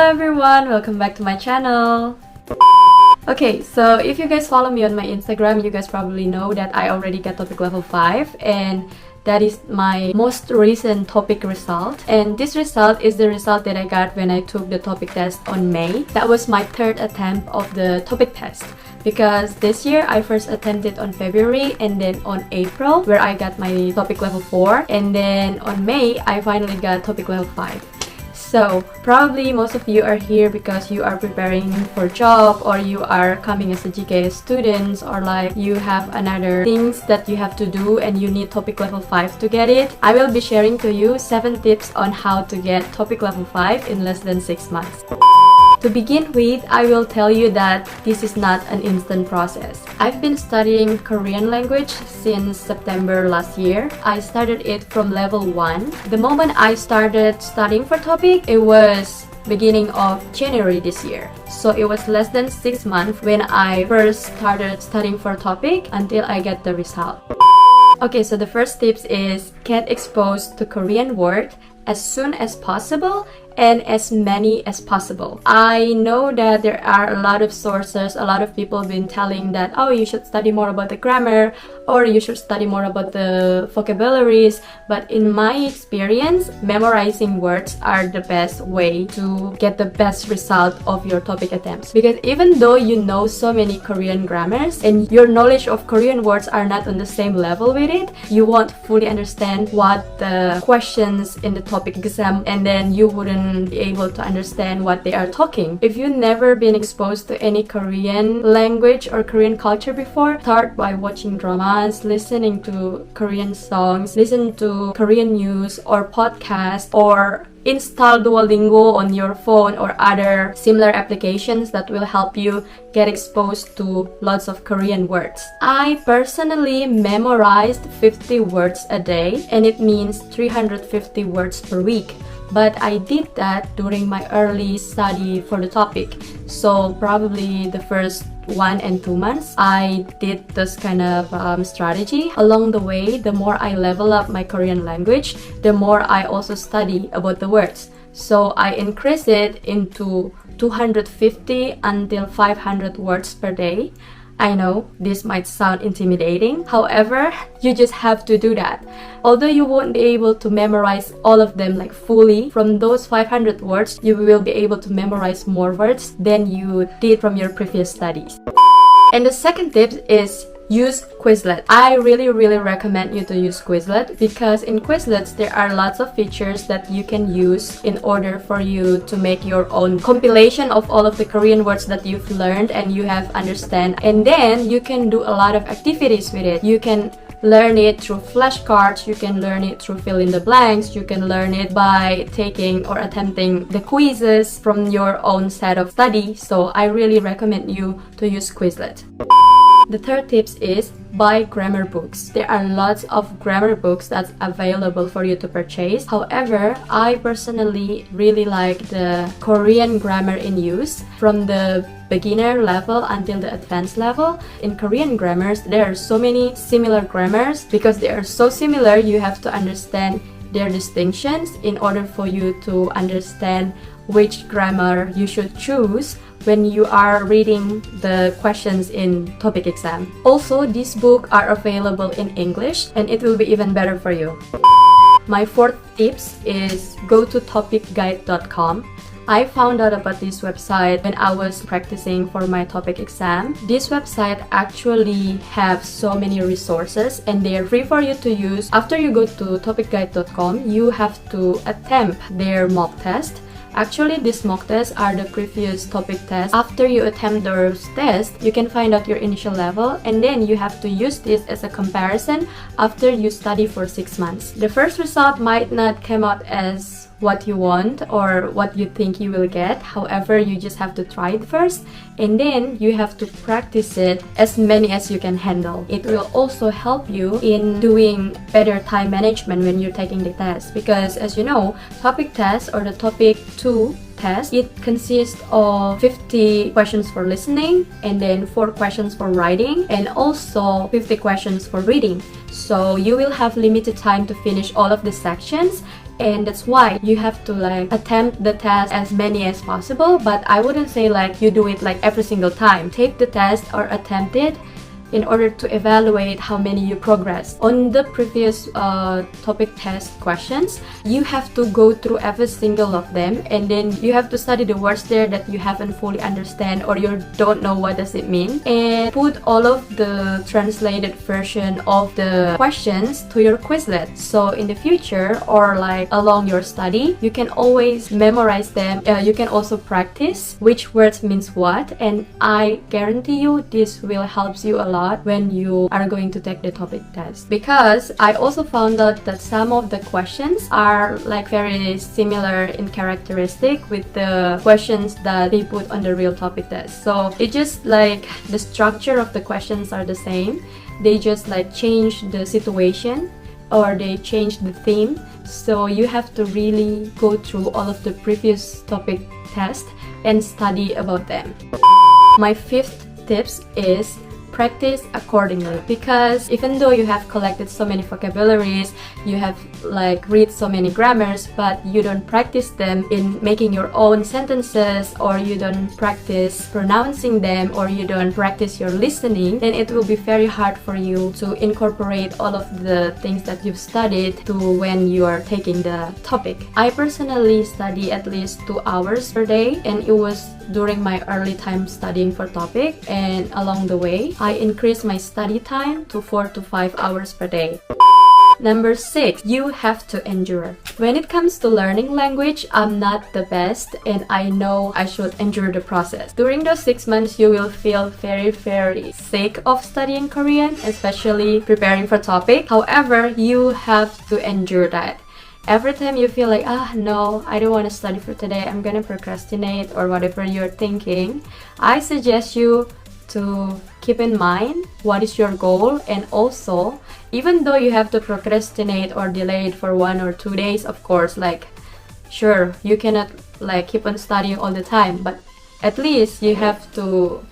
everyone, welcome back to my channel. Okay, so if you guys follow me on my Instagram, you guys probably know that I already got TOPIK level 5 and that is my most recent TOPIK result. And this result is the result that I got when I took the TOPIK test on May. That was my third attempt of the TOPIK test. Because this year I first attempted on February and then on April where I got my TOPIK level 4, and then on May I finally got TOPIK level 5. So probably most of you are here because you are preparing for job, or you are coming as a GKS student, or like you have another things that you have to do and you need TOPIK level 5 to get it. I will be sharing to you 7 tips on how to get TOPIK level 5 in less than 6 months. To begin with, I will tell you that this is not an instant process. I've been studying Korean language since September last year. I started it from level 1. The moment I started studying for TOPIK, it was beginning of January this year. So it was less than 6 months when I first started studying for TOPIK until I get the result. Okay, so the first tips is get exposed to Korean word as soon as possible and as many as possible. I know that there are a lot of sources, a lot of people have been telling that, oh, you should study more about the grammar or you should study more about the vocabularies, but in my experience, memorizing words are the best way to get the best result of your TOPIK attempts. Because even though you know so many Korean grammars and your knowledge of Korean words are not on the same level with it, you won't fully understand what the questions in the TOPIK exam, and then you wouldn't be able to understand what they are talking. If you've never been exposed to any Korean language or Korean culture before, start by watching dramas, listening to Korean songs, listen to Korean news or podcasts, or install Duolingo on your phone or other similar applications that will help you get exposed to lots of Korean words. I personally memorized 50 words a day, and it means 350 words per week. But I did that during my early study for the TOPIK. So probably the first 1 and 2 months, I did this kind of strategy. Along the way, the more I level up my Korean language, the more I also study about the words. So I increased it into 250 until 500 words per day. I know this might sound intimidating, however, you just have to do that. Although you won't be able to memorize all of them like fully, from those 500 words, you will be able to memorize more words than you did from your previous studies. And the second tip is use Quizlet. I really recommend you to use Quizlet because in Quizlet there are lots of features that you can use in order for you to make your own compilation of all of the Korean words that you've learned and you have understand, and then you can do a lot of activities with it. You can learn it through flashcards, you can learn it through fill in the blanks, you can learn it by taking or attempting the quizzes from your own set of study. So I really recommend you to use Quizlet. The third tip is buy grammar books. There are lots of grammar books that's available for you to purchase. However, I personally really like the Korean grammar in use from the beginner level until the advanced level. In Korean grammars, there are so many similar grammars. Because they are so similar, you have to understand their distinctions in order for you to understand which grammar you should choose when you are reading the questions in TOPIK exam. Also, these books are available in English and it will be even better for you. My fourth tips is go to topikguide.com. I found out about this website when I was practicing for my TOPIK exam. This website actually have so many resources and they are free for you to use. After you go to topikguide.com, you have to attempt their mock test. Actually, these mock tests are the previous TOPIK tests. After you attempt those tests, you can find out your initial level, and then you have to use this as a comparison after you study for 6 months. The first result might not come out as what you want or what you think you will get. However, you just have to try it first, and then you have to practice it as many as you can handle. It will also help you in doing better time management when you're taking the test, because as you know, TOPIK test or the TOPIK 2 test, it consists of 50 questions for listening and then 4 questions for writing and also 50 questions for reading. So you will have limited time to finish all of the sections, and that's why you have to like attempt the test as many as possible. But I wouldn't say like you do it like every single time. Take the test or attempt it in order to evaluate how many you progress. On the previous topic test questions, you have to go through every single of them, and then you have to study the words there that you haven't fully understand or you don't know what does it mean, and put all of the translated version of the questions to your Quizlet. So in the future or like along your study, you can always memorize them. You can also practice which words means what, and I guarantee you this will help you a lot when you are going to take the topic test, because I also found out that some of the questions are like very similar in characteristic with the questions that they put on the real topic test. So it just like the structure of the questions are the same, they just like change the situation or they change the theme. So you have to really go through all of the previous topic test and study about them. My fifth tips is practice accordingly, because even though you have collected so many vocabularies, you have like read so many grammars, but you don't practice them in making your own sentences, or you don't practice pronouncing them, or you don't practice your listening, then it will be very hard for you to incorporate all of the things that you've studied to when you are taking the topic. I personally study at least 2 hours per day, and it was during my early time studying for topic, and along the way I increased my study time to 4 to 5 hours per day. Number 6, you have to endure. When it comes to learning language, I'm not the best, and I know I should endure the process. During those 6 months, you will feel very sick of studying Korean, especially preparing for topic. However, you have to endure that. Every time you feel like, no, I don't want to study for today, I'm gonna procrastinate, or whatever you're thinking, I suggest you to keep in mind what is your goal. And also, even though you have to procrastinate or delay it for 1 or 2 days, of course, like, sure, you cannot like keep on studying all the time, but at least you have to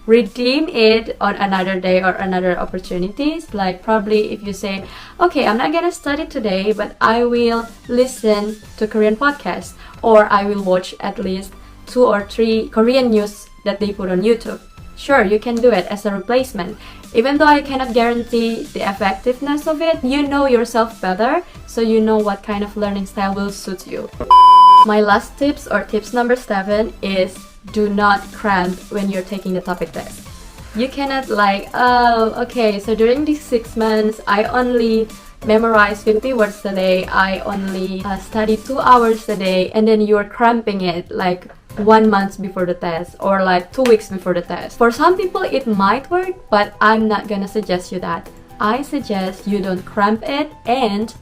redeem it on another day or another opportunities. Like probably if you say, okay, I'm not gonna study today, but I will listen to Korean podcasts, or I will watch at least 2 or 3 Korean news that they put on YouTube. Sure, you can do it as a replacement. Even though I cannot guarantee the effectiveness of it, you know yourself better, so you know what kind of learning style will suit you. My last tips, or tips number 7, is do not cramp when you're taking the topic test. You cannot like, oh, okay, so during these 6 months, I only memorize 50 words a day, I only study 2 hours a day, and then you're cramping it like 1 month before the test, or like 2 weeks before the test. For some people, it might work, but I'm not gonna suggest you that. I suggest you don't cramp it, and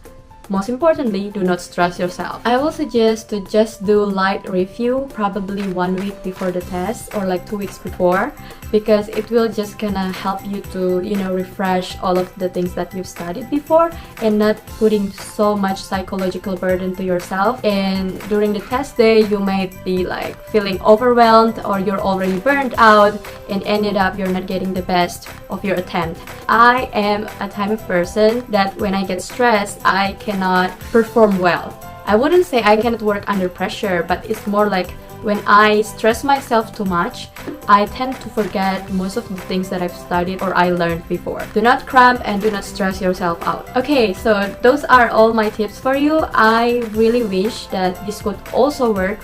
most importantly, do not stress yourself. I will suggest to just do light review, probably 1 week before the test or like 2 weeks before, because it will just gonna help you to, you know, refresh all of the things that you've studied before, and not putting so much psychological burden to yourself. And during the test day, you might be like feeling overwhelmed, or you're already burned out, and ended up you're not getting the best of your attempt. I am a type of person that when I get stressed, I cannot perform well. I wouldn't say I cannot work under pressure, but it's more like when I stress myself too much, I tend to forget most of the things that I've studied or I learned before. Do not cramp and do not stress yourself out. Okay, so those are all my tips for you. I really wish that this could also work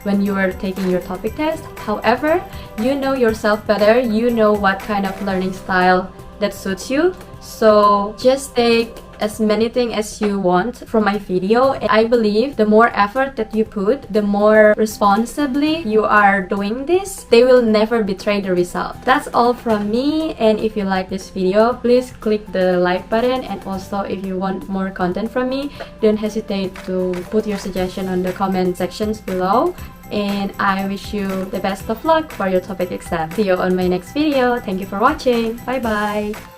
when you are taking your topic test. However, you know yourself better, you know what kind of learning style that suits you. So just take as many things as you want from my video. And I believe the more effort that you put, the more responsibly you are doing this, they will never betray the result. That's all from me, and if you like this video, please click the like button, and also if you want more content from me, don't hesitate to put your suggestion on the comment sections below. And I wish you the best of luck for your topic exam. See you on my next video. Thank you for watching. Bye bye.